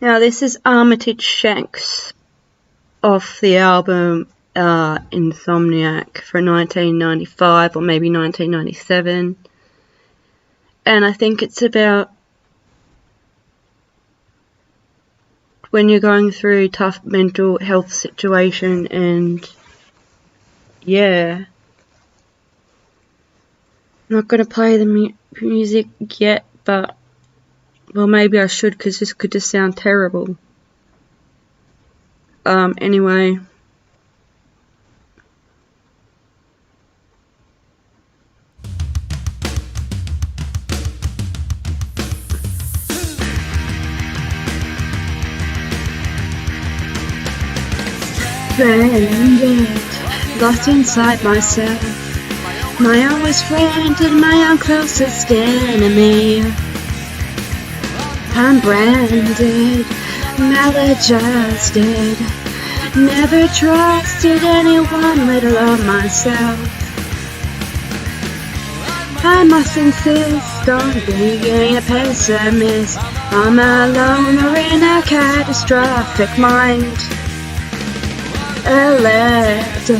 Now this is Armitage Shanks off the album Insomnia for 1995 or maybe 1997, and I think it's about when you're going through a tough mental health situation, and yeah. I'm not going to play the music yet, but, well, maybe I should, because this could just sound terrible. Anyway. Stranded, lost inside myself, my always friend and my own closest enemy. I'm branded, maladjusted, never trusted anyone, let alone myself. I must insist on being a pessimist. I'm alone or in a catastrophic mind. Elected,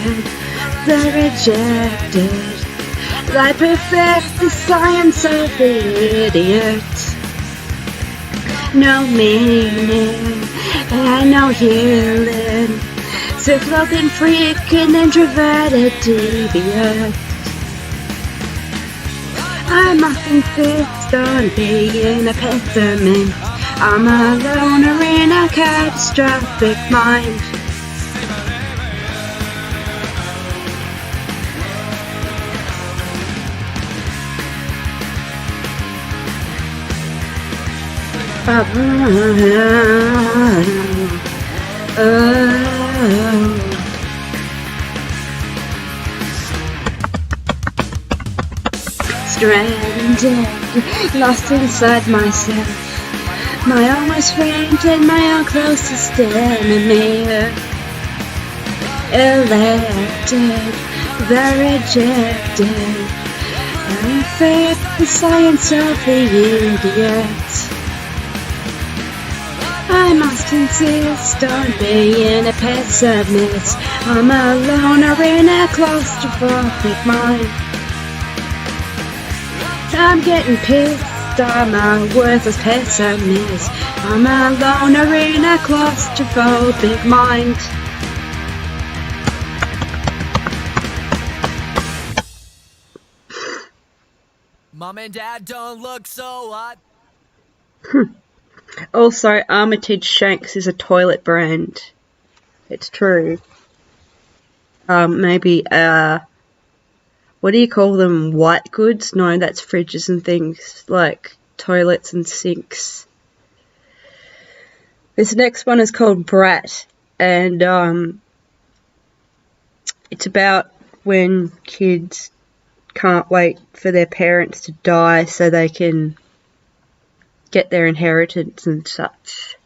the rejected, I perfect the science of the idiot. No meaning and no healing, self-loathing freak and introverted deviant. I must insist on being a pessimist. I'm a loner in a catastrophic mind. Stranded, lost inside myself, my almost friend and my own closest enemy. Elected, the rejected, I faith the science of the idiot. I must insist on being a pessimist. I'm a loner in a claustrophobic mind. I'm getting pissed, I'm a worthless pessimist. I'm a loner in a claustrophobic mind. Mom and Dad don't look so hot. Also, Armitage Shanks is a toilet brand. It's true. Maybe, what do you call them? White goods? No, that's fridges and things, like toilets and sinks. This next one is called Brat, and, it's about when kids can't wait for their parents to die so they can get their inheritance and such.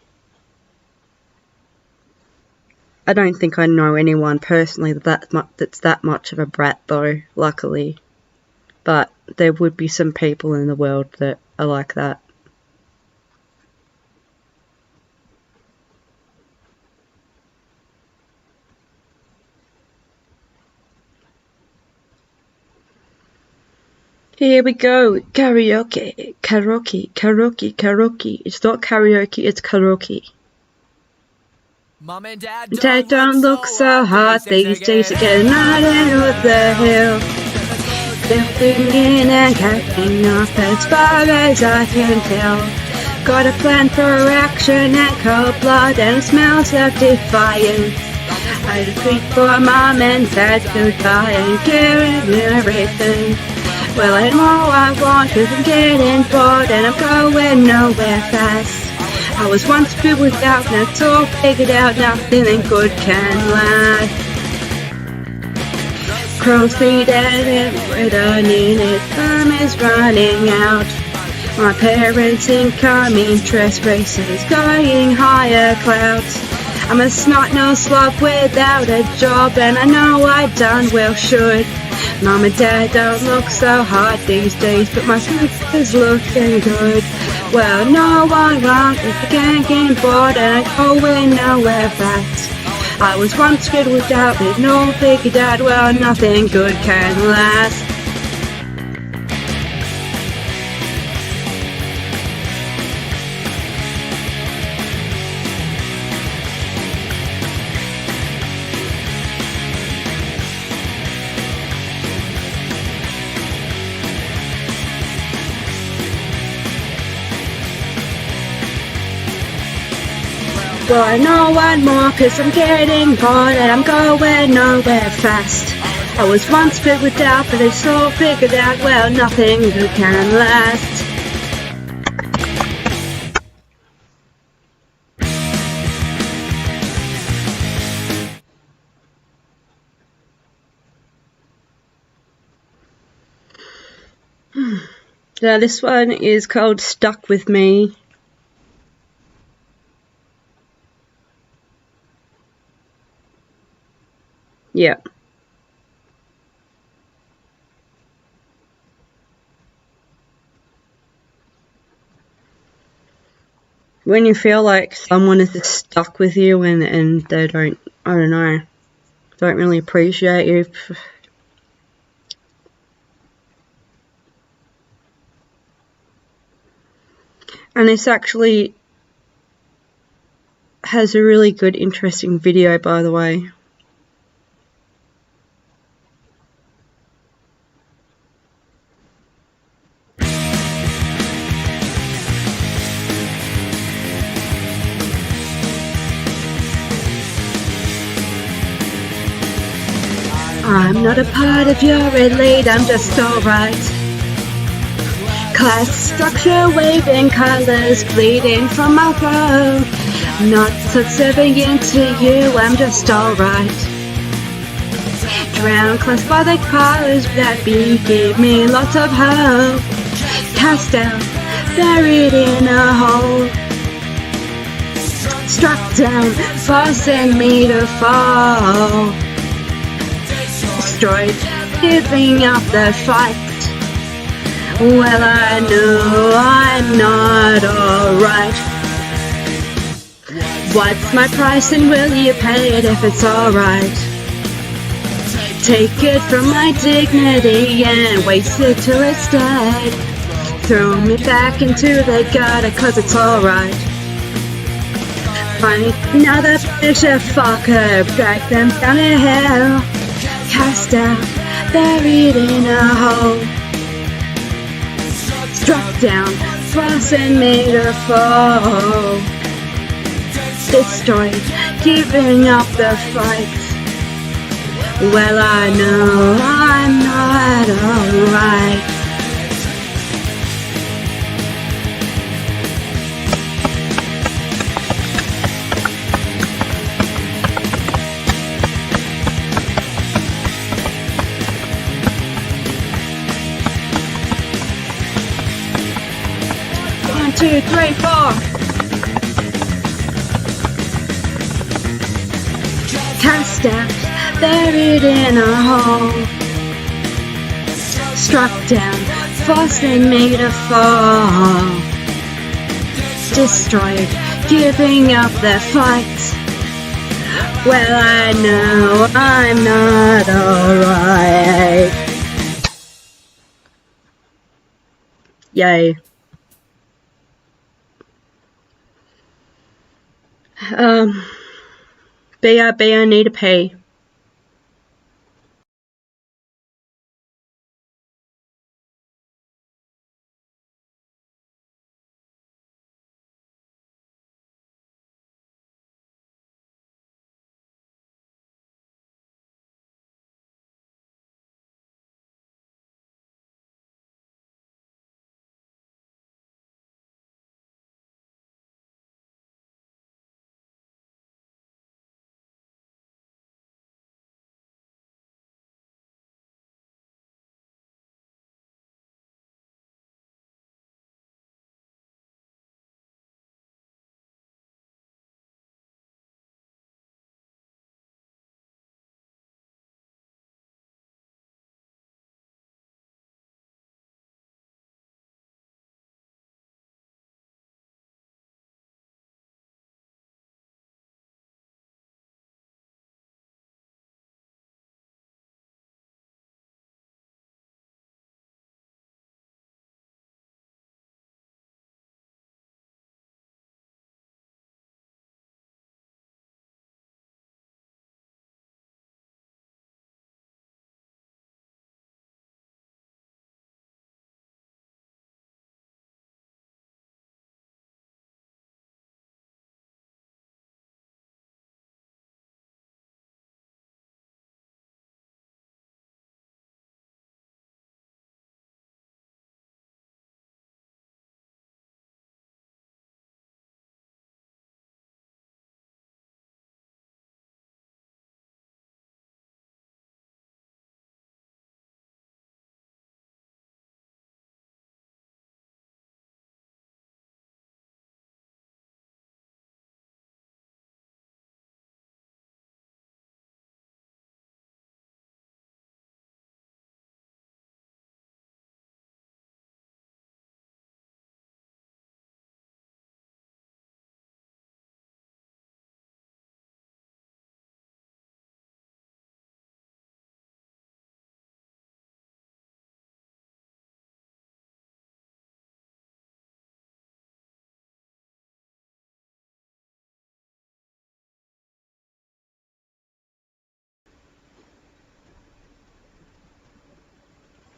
I don't think I know anyone personally that's that much of a brat though, luckily. But there would be some people in the world that are like that. Here we go. Karaoke, karaoke, karaoke, karaoke. It's not karaoke, it's karaoke. Mom and Dad don't look so hot these days. Getting out of the hill. Stepping in and cutting off as far as I can tell. Got a plan for action and cold blood and smells of defiance. I retreat for Mom and Dad goodbye and carry everything. Well, I know I want cause I'm getting bored and I'm going nowhere fast. I was once good without, now it's all figured out, nothing good can last. Crow's feet and returning, its time is running out. My parents' income, interest races, going higher clouds. I'm a snot-nosed slob without a job and I know I done well should Mom and Dad don't look so hot these days, but my future's looking good. Well, no one wrong if you can't get bored and I go in nowhere fast. I was once filled with doubt, but no figured out, well, nothing good can last. Well, I know one more, cause I'm getting bored and I'm going nowhere fast. I was once filled with doubt, but it's all figured out, well, nothing good can last. Now this one is called Stuck With Me. Yeah. When you feel like someone is just stuck with you and they don't, I don't know, don't really appreciate you. And this actually has a really good, interesting video, by the way. I'm not a part of your elite, I'm just alright. Class structure waving colours bleeding from my throat. Not subservient to you, I'm just alright. Drowned close by the colours that be give me lots of hope. Cast out, buried in a hole. Struck down, forcing me to fall. Destroyed, giving up the fight. Well, I know I'm not alright. What's my price and will you pay it if it's alright? Take it from my dignity and waste it till it's dead. Throw me back into the gutter cause it's alright. Find another picture fucker, drag them down to hell. Cast out, buried in a hole. Struck down, forcing me to fall. Destroyed, giving up the fight. Well, I know I'm not alright. One, two, three, four. Cast out, buried in a hole. Struck down, forcing me to fall. Destroyed, giving up the fight. Well, I know I'm not alright. Yay. BRB, I need to pee.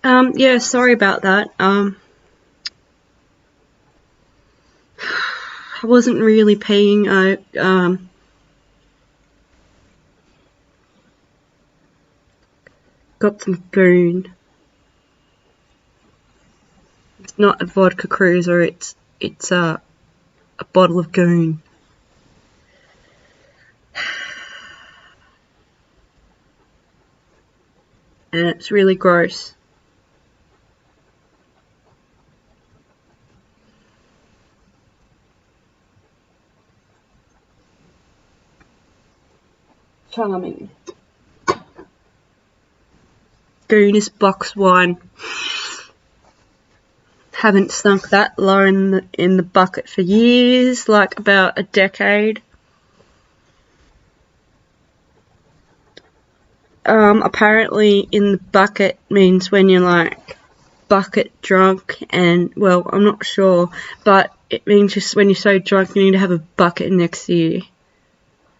Yeah, sorry about that. I wasn't really paying. Got some goon. It's not a vodka cruiser. It's a bottle of goon. And it's really gross. Charming. Goon is box wine. Haven't sunk that low in the bucket for years, like about a decade. Apparently in the bucket means when you're like bucket drunk, and well, I'm not sure, but it means just when you're so drunk you need to have a bucket next to you.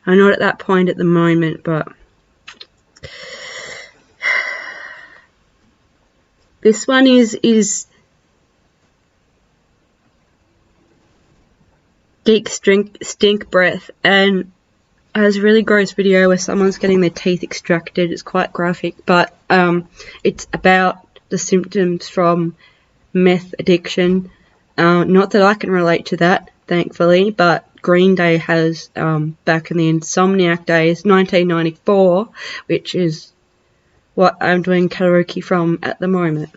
I'm not at that point at the moment, but this one is Geek Stink Breath, and has a really gross video where someone's getting their teeth extracted. It's quite graphic, but it's about the symptoms from meth addiction. Not that I can relate to that, thankfully, but Green Day has, back in the Insomnia days, 1994, which is what I'm doing karaoke from at the moment.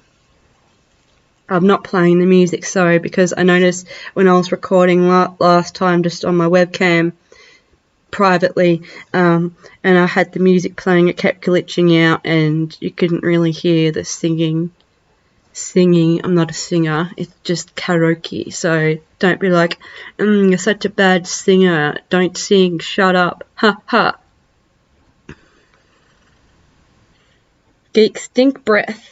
I'm not playing the music, sorry, because I noticed when I was recording last time just on my webcam privately, and I had the music playing, it kept glitching out and you couldn't really hear the singing. I'm not a singer, it's just karaoke, so don't be like, you're such a bad singer, don't sing, shut up, ha ha. Geek Stink Breath.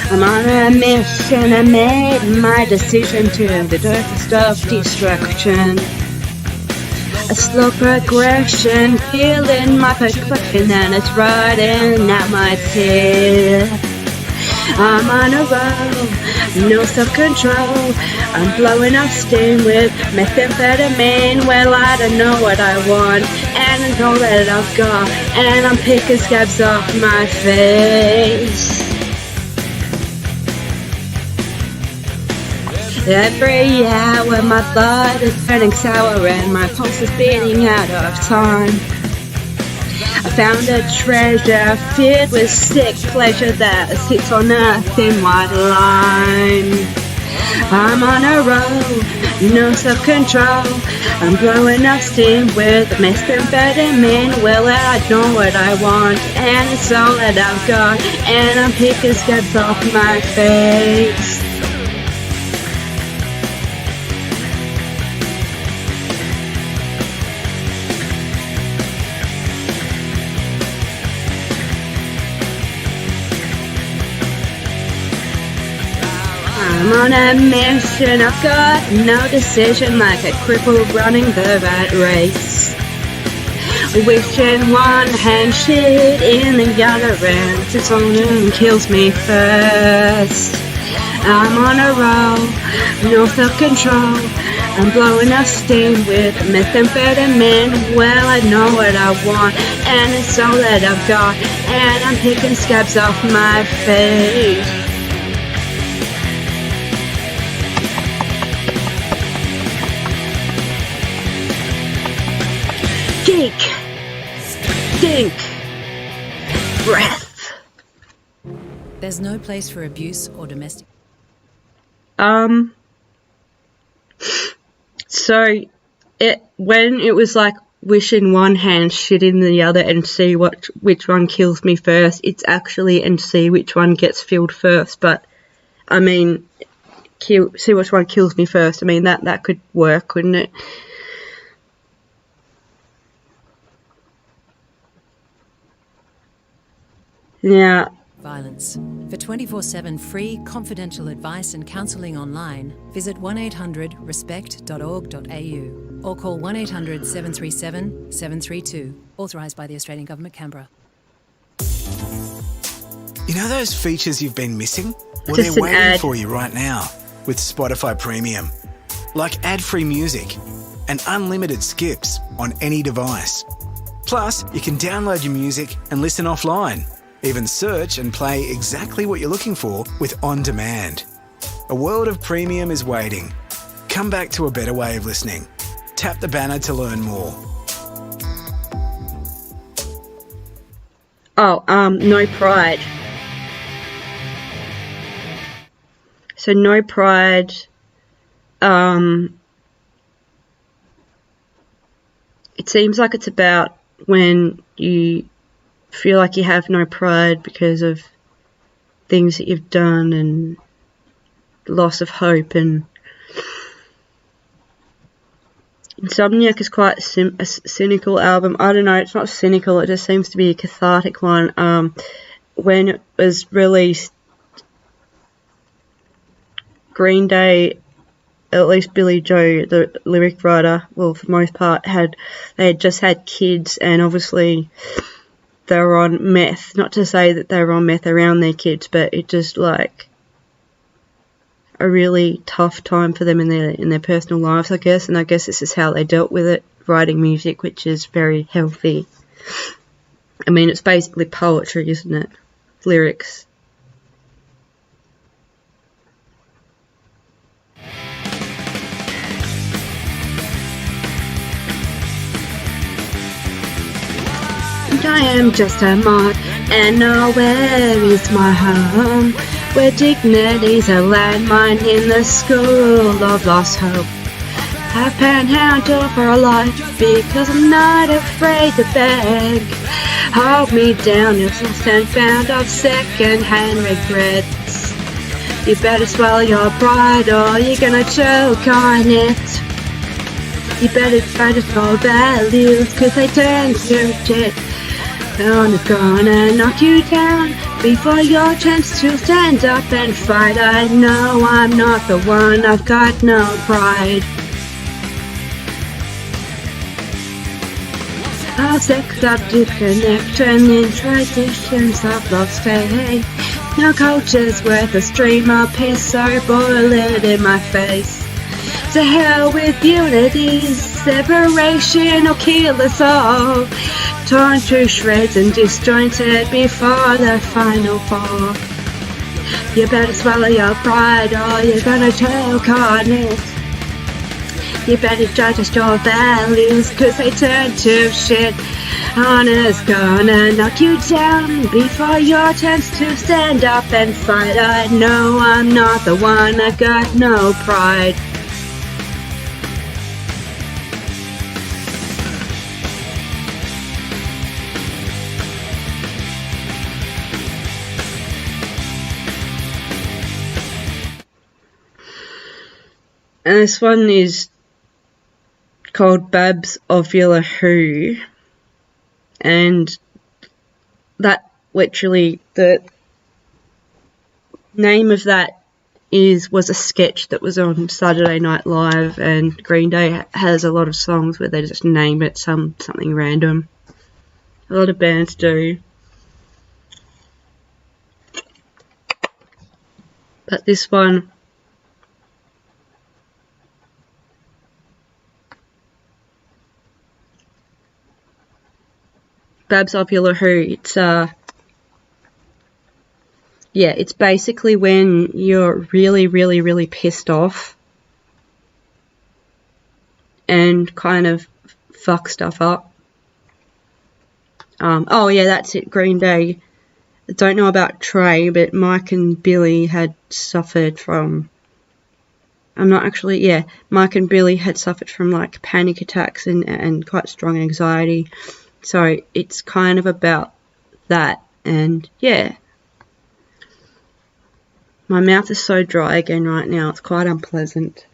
I'm on a mission, I made my decision to the darkest of destruction. A slow progression, feeling my perfection, and it's riding at my tail. I'm on a roll, no self-control. I'm blowing off steam with methamphetamine. Well, I don't know what I want, and I know that I've got, and I'm picking scabs off my face. Every hour my blood is turning sour and my pulse is beating out of time. I found a treasure filled with sick pleasure that sits on a thin white line. I'm on a roll, no self-control. I'm blowing off steam with methamphetamine. Well, I know what I want, and it's all that I've got, and I'm picking scabs off my face. I'm on a mission, I've got no decision, like a cripple running the rat race. Wishing one hand shit in the other hand, it's on and kills me first. I'm on a roll, no self-control. I'm blowing off steam with methamphetamine. Well, I know what I want, and it's all that I've got, and I'm picking scabs off my face. Geek Stink Breath. There's no place for abuse or domestic. So when it was like wishing one hand, shit in the other, and see which one kills me first, it's actually and see which one gets filled first. But I mean, see which one kills me first. I mean that could work, couldn't it? Now, Violence. For 24/7 free, confidential advice and counselling online, visit 1800respect.org.au or call 1800 737 732. Authorised by the Australian Government, Canberra. You know those features you've been missing? Well, Just they're an waiting ad. for you right now with Spotify Premium. Like ad-free music and unlimited skips on any device. Plus, you can download your music and listen offline. Even search and play exactly what you're looking for with On Demand. A world of premium is waiting. Come back to a better way of listening. Tap the banner to learn more. No Pride. So No Pride, it seems like it's about when you feel like you have no pride because of things that you've done and loss of hope. And Insomnia is quite a cynical album. I don't know, it's not cynical, it just seems to be a cathartic one. When it was released, Green Day, at least Billy Joe, the lyric writer, well, for the most part, they had just had kids, and obviously they were on meth. Not to say that they were on meth around their kids, but it just like a really tough time for them in their personal lives, I guess. And I guess this is how they dealt with it, writing music, which is very healthy. I mean, it's basically poetry, isn't it? Lyrics. I am just a mod, and nowhere is my home, where dignity's a landmine in the school of lost hope. I panhandle for a life because I'm not afraid to beg. Hold me down if I'm found of second-hand regrets. You better swallow your pride or you're gonna choke on it. You better try to follow values cause they turn to shit. I'm gonna knock you down before your chance to stand up and fight. I know I'm not the one, I've got no pride. I'll sex up to connection in traditions of love's faith. No culture's worth a stream of piss, so boil it in my face. To hell with unity, separation will kill us all. Torn to shreds and disjointed before the final fall. You better swallow your pride or you're gonna choke on it. You better digest your values cause they turn to shit. Honor's gonna knock you down before your chance to stand up and fight. I know I'm not the one, I've got no pride. And this one is called Babs Ovula Who, and that literally, the name of that was a sketch that was on Saturday Night Live, and Green Day has a lot of songs where they just name it something random. A lot of bands do. But this one, Babs Ovula Who, it's basically when you're really, really, really pissed off and kind of fuck stuff up. That's it, Green Day. I don't know about Trey, but Mike and Billy had suffered from... Mike and Billy had suffered from like panic attacks and quite strong anxiety. So it's kind of about that, and yeah. My mouth is so dry again right now, it's quite unpleasant.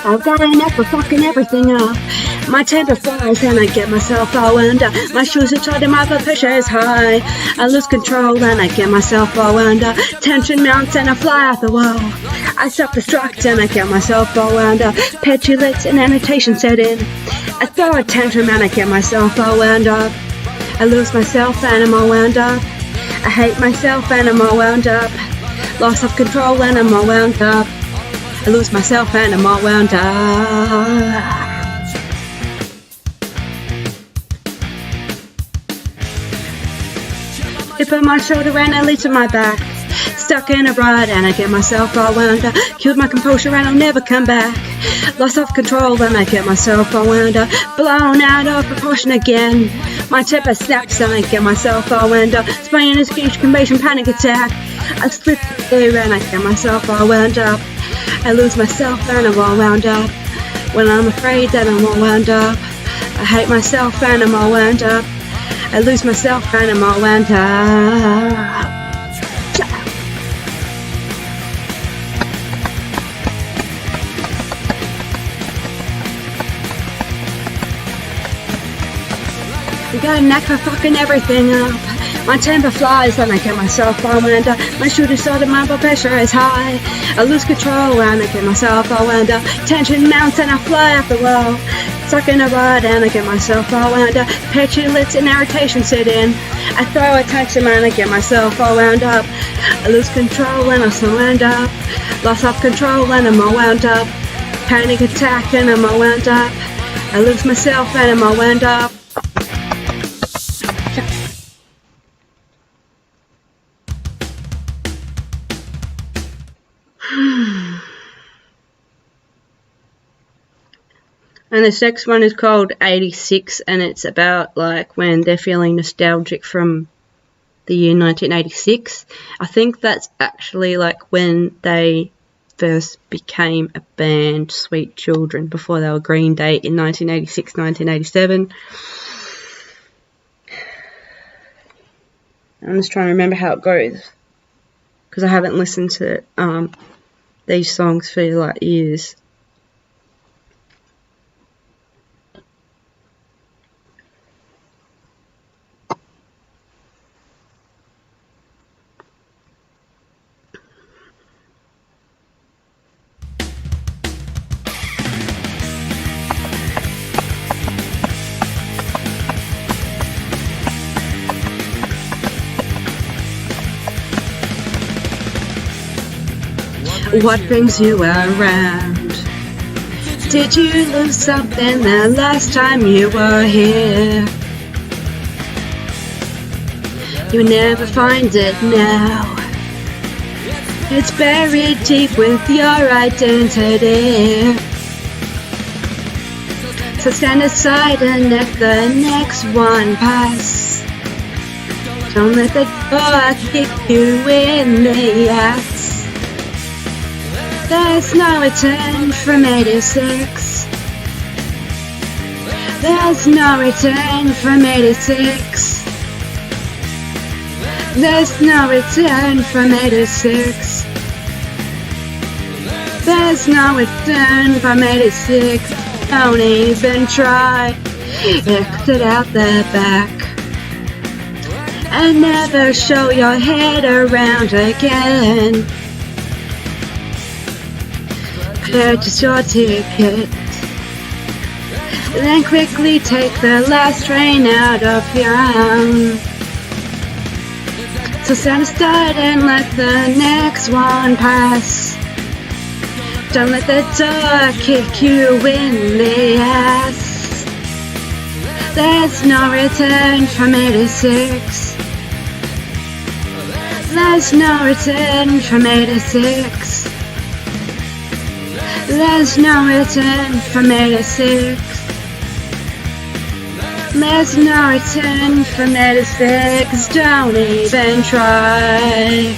I've got a knack for fucking everything up. My temper flies and I get myself all wound up. My shoes are tight and my blood pressure is high. I lose control and I get myself all wound up. Tension mounts and I fly out the wall. I self-destruct and I get myself all wound up. Petulance and annotation set in. I throw a tantrum and I get myself all wound up. I lose myself and I'm all wound up. I hate myself and I'm all wound up. Loss of control and I'm all wound up. I lose myself and I'm all wound up. Tip on my shoulder and I lead to my back. Stuck in a ride and I get myself all wound up. Killed my composure and I'll never come back. Lost self-control and I get myself all wound up. Blown out of proportion again. My temper snaps and I get myself all wound up. Spraying a speech combination panic attack. I slip through and I get myself all wound up. I lose myself and I'm all wound up. When I'm afraid that I'm all wound up. I hate myself and I'm all wound up. I lose myself and I'm all wound up. I got a knack for fucking everything up. My temper flies and I get myself all wound up. My shooting sword and my blood pressure is high. I lose control and I get myself all wound up. Tension mounts and I fly off the wall. Stuck in a ride and I get myself all wound up. Petulance and irritation set in. I throw a tantrum and I get myself all wound up. I lose control and I'm so wound up. Loss of control and I'm all wound up. Panic attack and I'm all wound up. I lose myself and I'm all wound up. And this next one is called 86, and it's about like when they're feeling nostalgic from the year 1986. I think that's actually like when they first became a band, Sweet Children, before they were Green Day in 1986, 1987. I'm just trying to remember how it goes, because I haven't listened to these songs for like years. What brings you around? Did you lose something the last time you were here? You never find it now. It's buried deep with your identity. So stand aside and let the next one pass. Don't let the door kick you in the ass. There's no return from 86. There's no return from 86. There's no return from 86. There's no return from 86. Don't even try. Exit out the back and never show your head around again. Purchase your ticket, then quickly take the last train out of town. So stand aside and let the next one pass. Don't let the door kick you in the ass. There's no return from 86. There's no return from 86. There's no return from 86. There's no return from 86. Don't even try.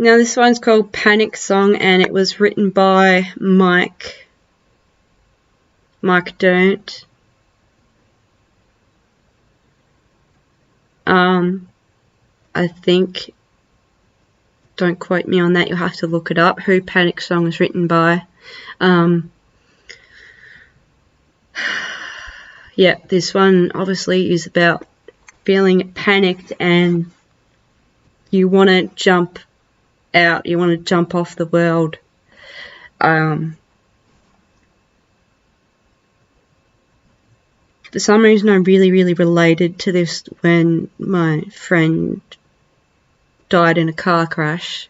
Now this one's called Panic Song, and it was written by Mike Don't. I think, don't quote me on that, you'll have to look it up, who Panic Song is written by. Yeah, this one obviously is about feeling panicked and you want to jump out, you want to jump off the world. For some reason I really related to this when my friend died in a car crash.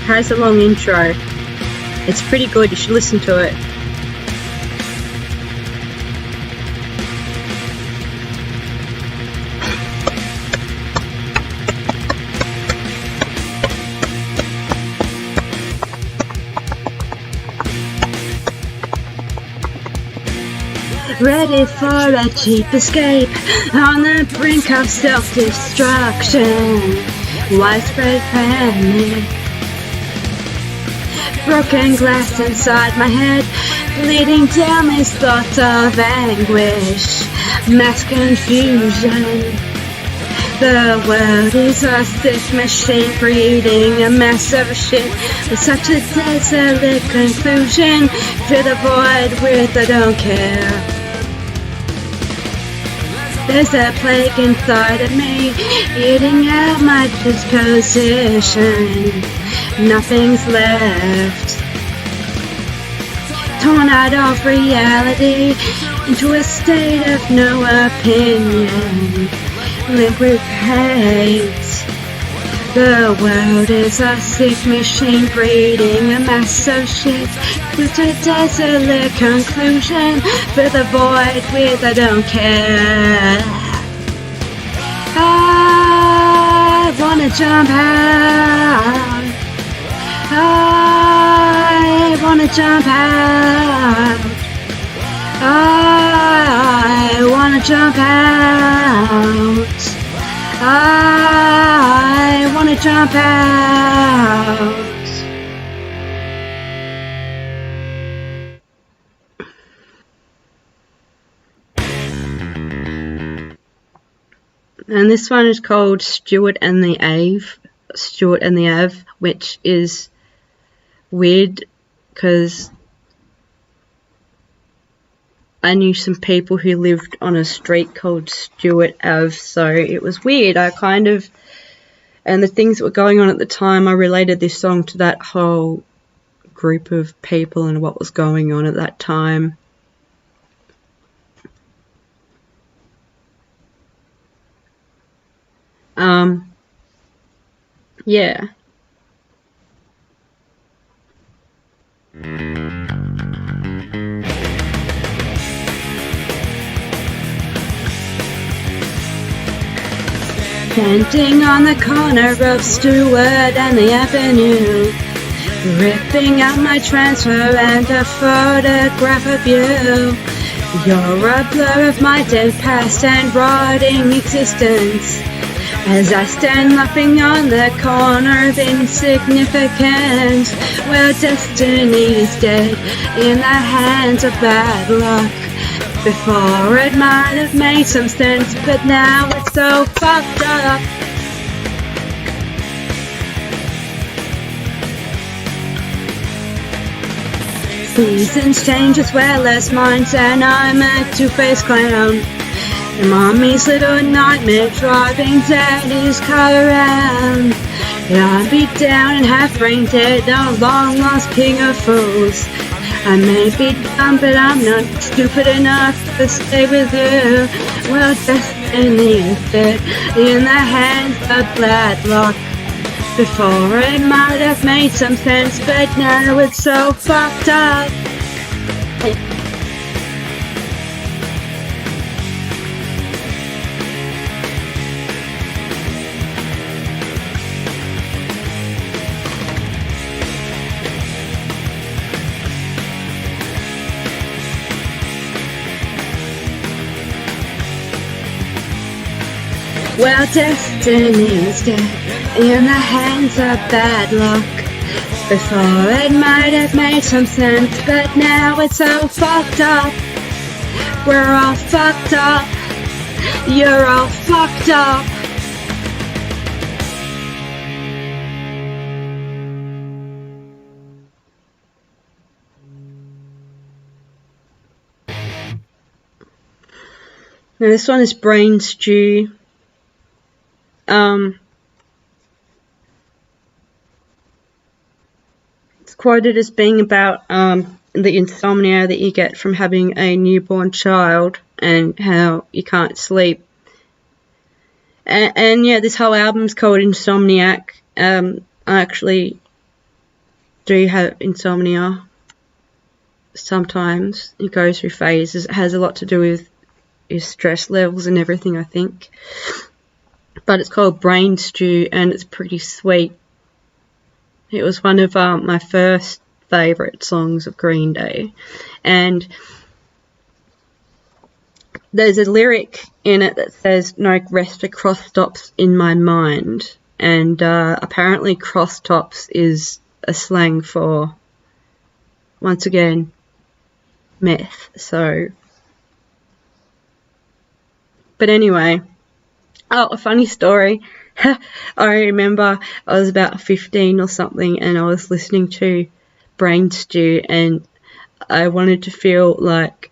Has a long intro. It's pretty good, you should listen to it. Ready for a cheap escape, on the brink of self-destruction, widespread panic. Broken glass inside my head, bleeding down these thoughts of anguish, mass confusion. The world is a sick machine, breeding a mess of shit, with such a desolate conclusion. Fill the void with I don't care. There's a plague inside of me, eating out my disposition. Nothing's left. Torn out of reality, into a state of no opinion. Limp with hate. The world is a sick machine, breeding a mass of shit, with a desolate conclusion. Fill the void with I don't care. I wanna jump out. I wanna jump out. I wanna jump out. I wanna jump out. And this one is called Stewart and the Ave, which is weird because I knew some people who lived on a street called Stewart Ave, so it was weird. And the things that were going on at the time, I related this song to that whole group of people and what was going on at that time. Yeah. Standing on the corner of Stewart and the Avenue, ripping out my transfer and a photograph of you. You're a blur of my dead past and rotting existence, as I stand laughing on the corner of insignificance. Well, destiny is dead in the hands of bad luck. Before it might have made some sense, but now it's so fucked up. Seasons change as well as minds, and I'm a two-faced clown. And mommy's little nightmare driving daddy's car around. And I'm beat down and half brain dead, a long-lost king of fools. I may be dumb, but I'm not stupid enough to stay with you. Well, destiny is dead in the hands of bad luck. Before it might have made some sense, but now it's so fucked up. Well, destiny is dead in the hands of bad luck. Before it might have made some sense, but now it's so fucked up. We're all fucked up. You're all fucked up. Now this one is Brain Stew. It's quoted as being about the insomnia that you get from having a newborn child and how you can't sleep. And yeah, this whole album's called Insomniac. I actually do have insomnia sometimes. It goes through phases. It has a lot to do with your stress levels and everything, I think. But it's called Brain Stew, and it's pretty sweet. It was one of my first favourite songs of Green Day. And there's a lyric in it that says, "No rest for cross stops in my mind." And apparently cross stops is a slang for, once again, meth. So, but anyway. Oh, a funny story. I remember I was about 15 or something, and I was listening to Brain Stew, and I wanted to feel like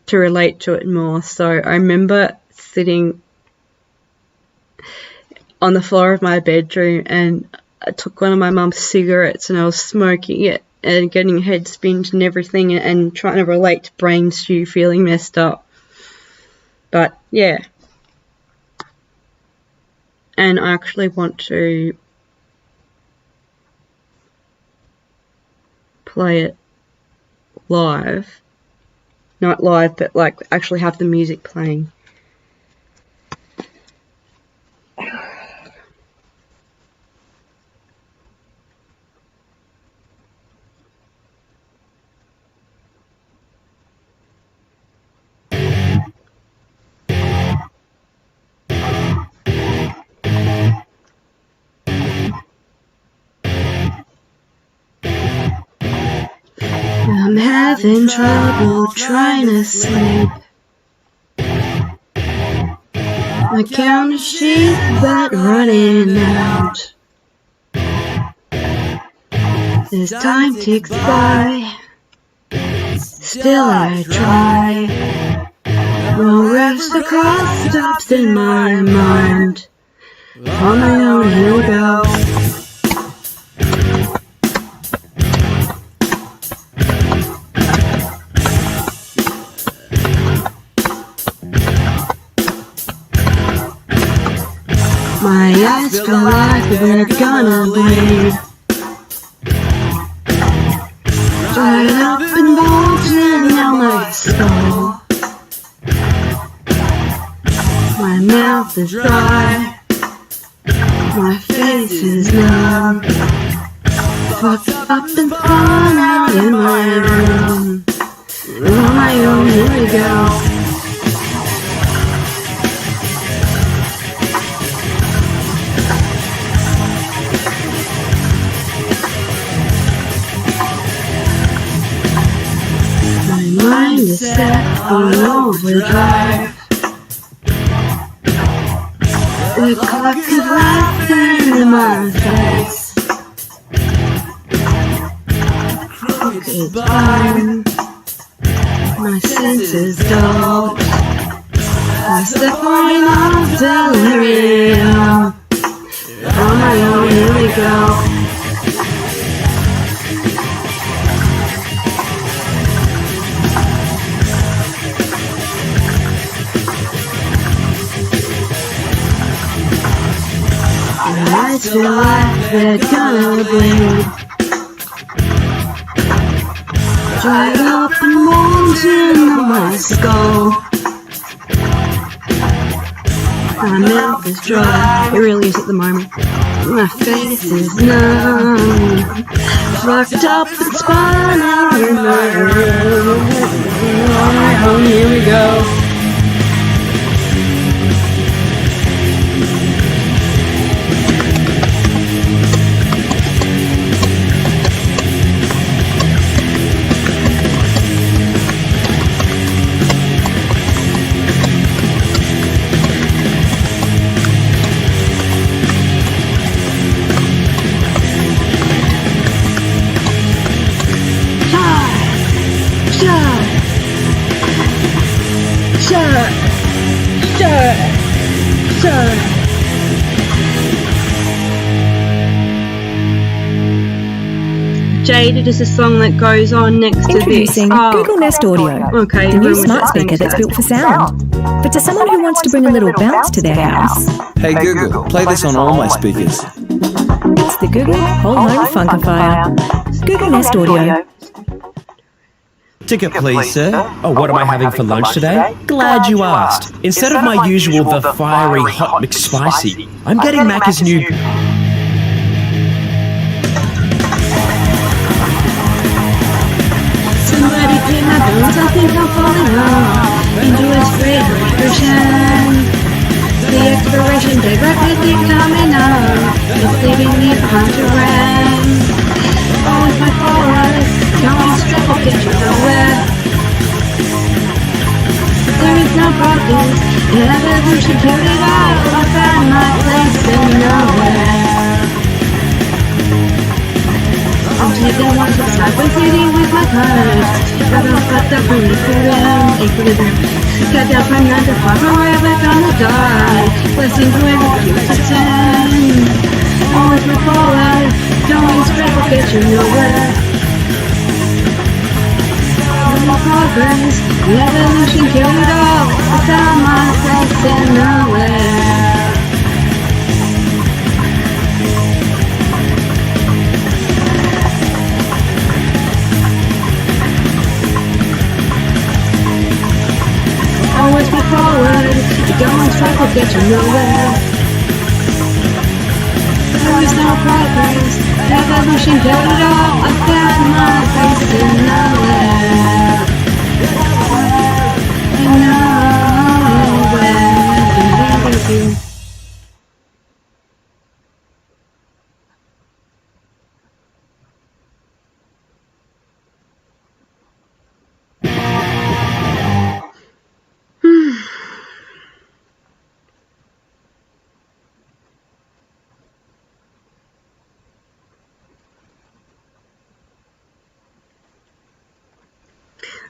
to relate to it more. So I remember sitting on the floor of my bedroom, and I took one of my mum's cigarettes and I was smoking it and getting head spins and everything, and trying to relate to Brain Stew feeling messed up. But yeah. And I actually want to play it live. Not live, but like actually have the music playing. I'm having trouble trying to sleep. My count is cheap, but running out. As time ticks by, still I try. No rest across stops in my mind. On my own, here we go. My eyes feel like they're gonna bleed. Dried up and bulging out my skull. My mouth is dry. My face is numb. Fucked up and thrown out in my room. On my own, here we go. My mind is set on overdrive. The clock is laughing in my face. Crooked spine. My senses dulled. I step on off delirium. On my own, here we go. The lights feel like they're gonna bleed. Dried up and molten in my skull. My mouth is dry. It really is at the moment. My face is numb. Fucked up and spun out in my room. On my own, here we go. Jaded is a song that goes on next to this. Introducing Google Nest Audio, Okay, the new smart speaker that's built for sound. But to someone who wants to bring a little bounce to their house, Hey Google, play this on all my speakers. it's the Google Whole Home Funkifier. Google Nest Audio. Ticket please, sir. Oh, what am I having for lunch today? Glad you asked. Instead of my usual the fiery hot McSpicy, I'm getting Macca's new... Somebody pay my bills, I think I'm falling off into a straight version. The expiration date rapidly coming up. It's leaving me behind to rent. Always my forward, going straight will get you nowhere. There is no progress, evolution killed it all. I found my place in nowhere. I'm taking one to sideways leading with my cards. Got off fucked up from equilibrium. Got down from 9 to 5, forever gonna die. Blessing to every few to 10. Always move forward, going straight will get you nowhere. No progress, the evolution killed it all. I found my place in nowhere. Always move forward, going straight will get you nowhere. There is no progress, evolution killed it all. I found my place in nowhere. In nowhere.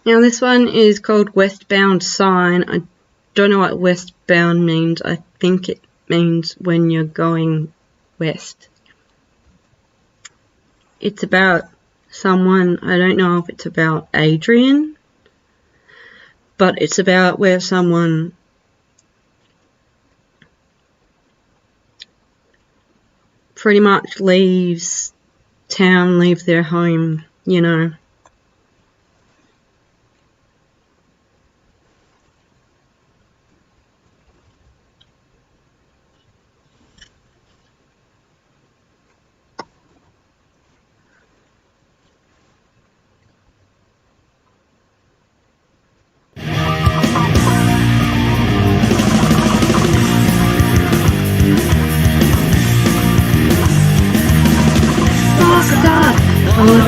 Now this one is called Westbound Sign. I don't know what westbound means. I think it means when you're going west. It's about someone, I don't know if it's about Adrian, but it's about where someone pretty much leaves town, leaves their home, you know.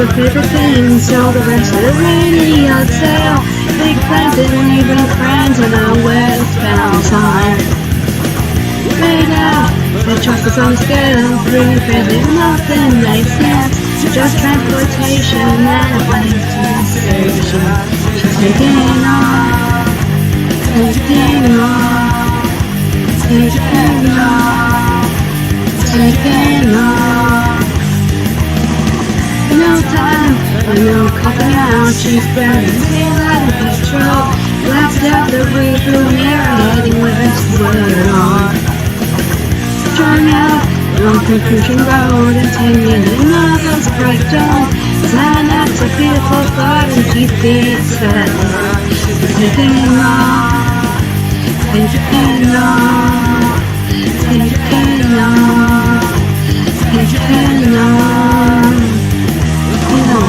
the favorite things, all the rest of the radio sale. Big plans and leaving friends and a westbound sign. Radar, they trust us on a scale, 3 fairly nothing makes sense. Just transportation and a place to the station. She's taking off, taking off, taking off, taking off. No time for no copping out, she's burning daylight and petrol. Blasted out the rearview mirror, heading westward on. Driving out along conclusion road and 10 minute miles breakdown. That's a beautiful thought and she's being set. Taking off, taking off, taking off, taking off.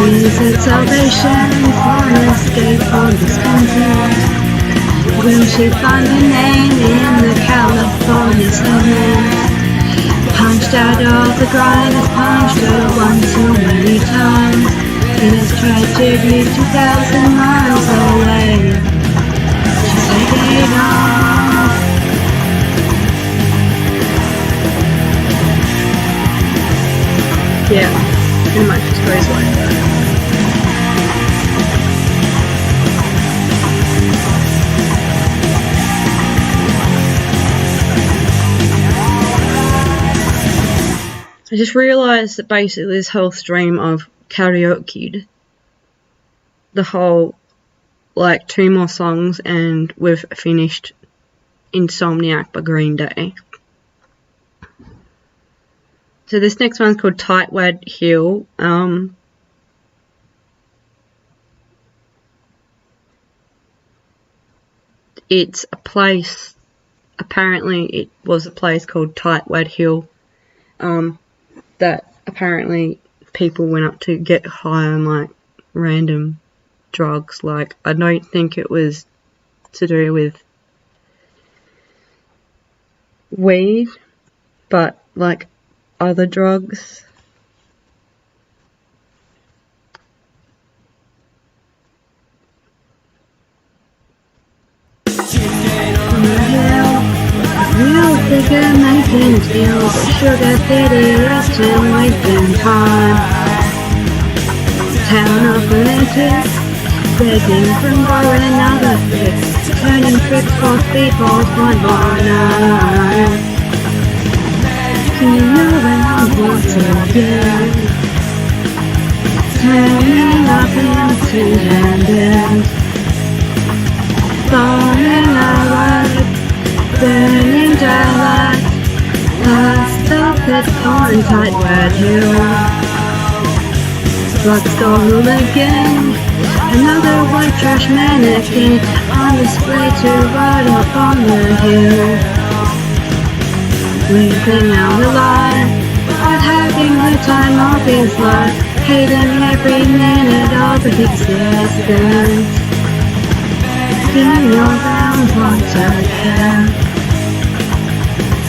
Is it salvation for an escape from this country? Will she find a name in the California cement? Punched out of the grind, has punched her one too many times. It is tragedy 2,000 miles away. She's taking off. Yeah, pretty much just goes like that. I just realised that basically this whole stream of karaoke, the whole, like, 2 more songs and we've finished Insomnia by Green Day. So this next one's called Tightwad Hill. It's a place, apparently it was a place called Tightwad Hill, that apparently people went up to get high on, like, random drugs. Like, I don't think it was to do with weed, but, like, other drugs. Real figure making deals, sugar city, resting, wasting time. Town of rmitage, begging from borrowing another fix, turning tricks for speedballs 1 more night. Turning around once again, turning up empty-handed, falling out. Burning daylight, last velvet on Tightwad Hill. Blood's gone again, another white trash mannequin on display to ride up on the hill. Leaving out alive, but having the time of his life, hating every minute of existence. Getting around once again,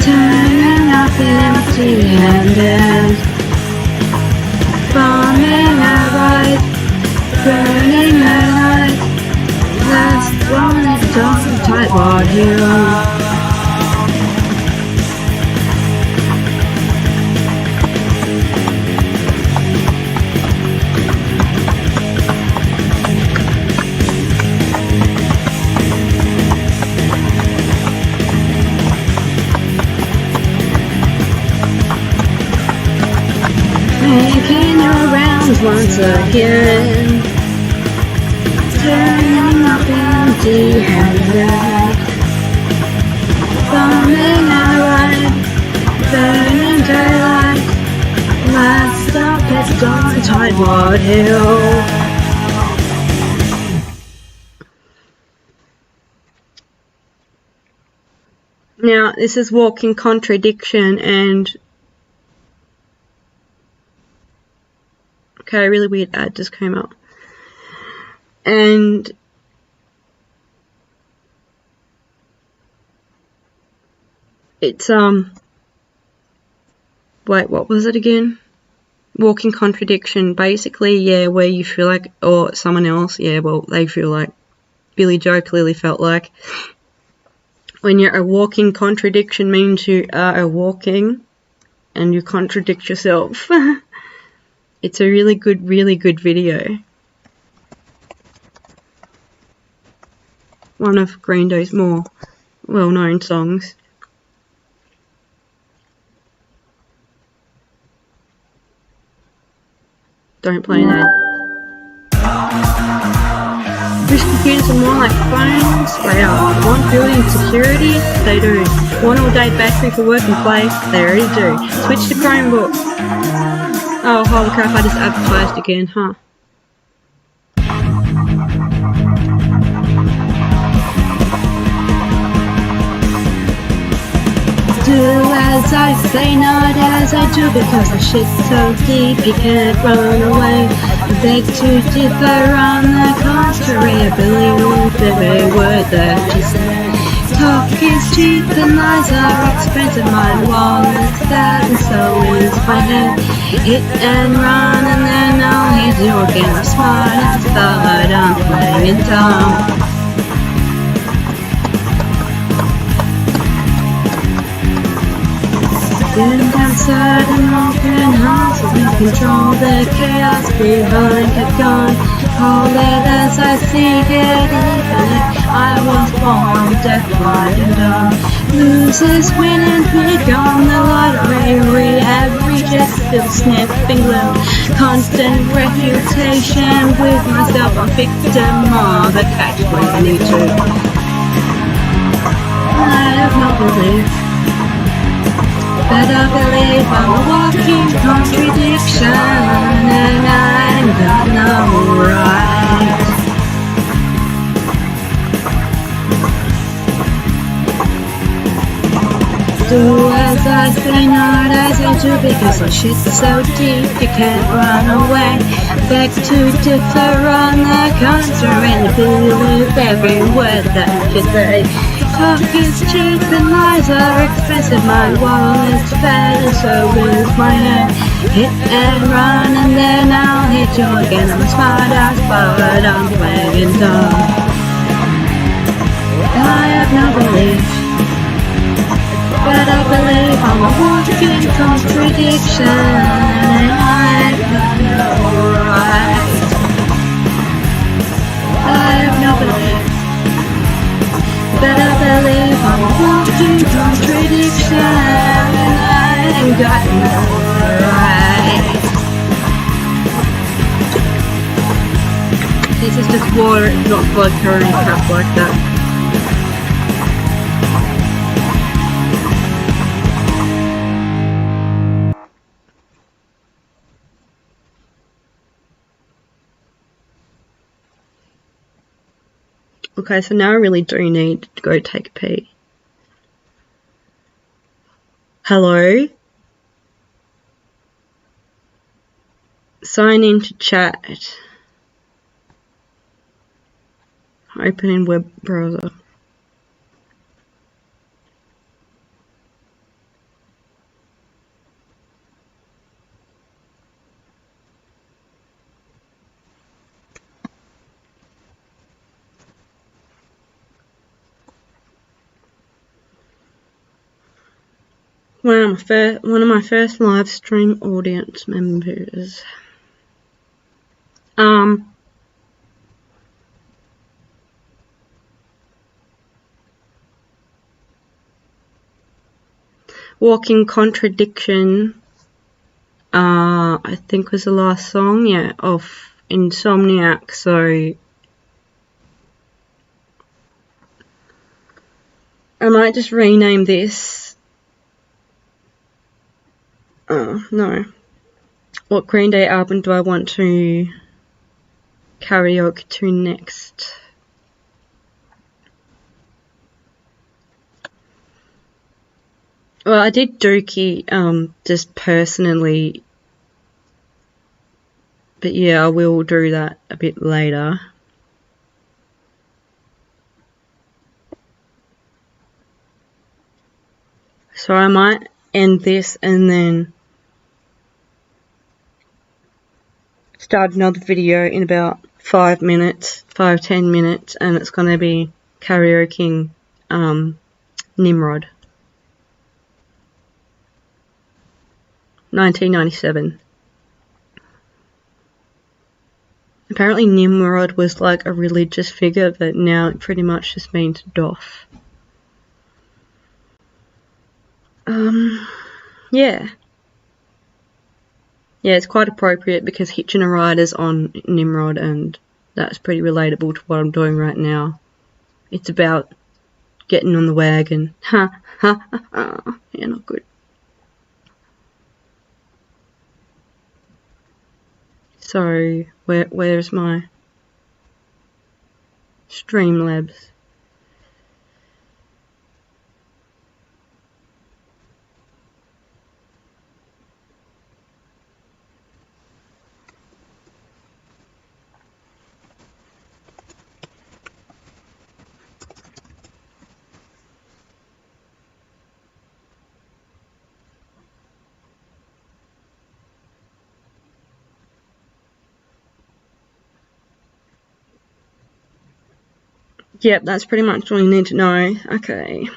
turning up empty-handed, bombing our right, burning our light. Last one is on Tightwad Hill. Making your rounds once again, turning up empty-handed, bombing our ride, burning daylight. Last stop is on Tightwad Hill. Now, this is Walking Contradiction and okay, a really weird ad just came up. And it's wait, what was it again? walking contradiction, basically, yeah, where you feel like, or someone else, yeah, well, they feel like, Billy Joe clearly felt like, when you're a walking contradiction means you are a walking and you contradict yourself. It's a really good video. One of Green Day's more well-known songs. Don't play that. Wish computers are more like phones? They are. Want building security? They do. Want all-day battery for work and play? They already do. Switch to Chromebook. Oh, holy crap, I just advertised again, huh? Do as I say, not as I do, because the shit's so deep you can't run away. Beg to differ on the contrary, I believe every word that you say. Talk is cheap and lies are expensive, my wallet's fat and so is my head. Hit and run and then I'll hit you again. I'm smart as but I'm playing dumb. Getting outside and open houses and control the chaos behind the gun. Call it as I see it, even if I was born deaf, blind and dumb. Losers win and pick on the lottery, every just still sniffing glue. Constant refutation with myself, a victim of the catch-22. I have no belief. Better believe I'm a walking contradiction, and I ain't got no right. Do as I say, not as I do, because the shit's so deep you can't run away. Beg to differ on the contrary, and believe every word that you say. Talk is cheap and lies are expensive, my wallet's fat and so is my head. Hit and run and then I'll hit you again. I'm a smart ass but I'm playing dumb. I have no belief, but I believe I'm a walking contradiction, and I ain't got no right. I have no belief, but I believe I'm a walking contradiction, and I ain't got no right. This is just water, it's not vodka and crap like that. Okay, so now I really do need to go take a pee. Hello? Sign into chat. Open in web browser. One of my first live stream audience members. Walking Contradiction, I think was the last song, yeah, of Insomnia. So I might just rename this. Oh, no. What Green Day album do I want to karaoke to next? Well, I did Dookie, just personally, but yeah, I will do that a bit later. So I might end this and then start another video in about 5 minutes, 5-10 minutes, and it's going to be karaokeing Nimrod. 1997. Apparently Nimrod was like a religious figure, but now it pretty much just means doff. Yeah. Yeah, it's quite appropriate because Hitchin' a Rider's on Nimrod, and that's pretty relatable to what I'm doing right now. It's about getting on the wagon. Ha, ha, ha, ha. Yeah, not good. So, where's my Streamlabs? Yep, that's pretty much all you need to know. Okay.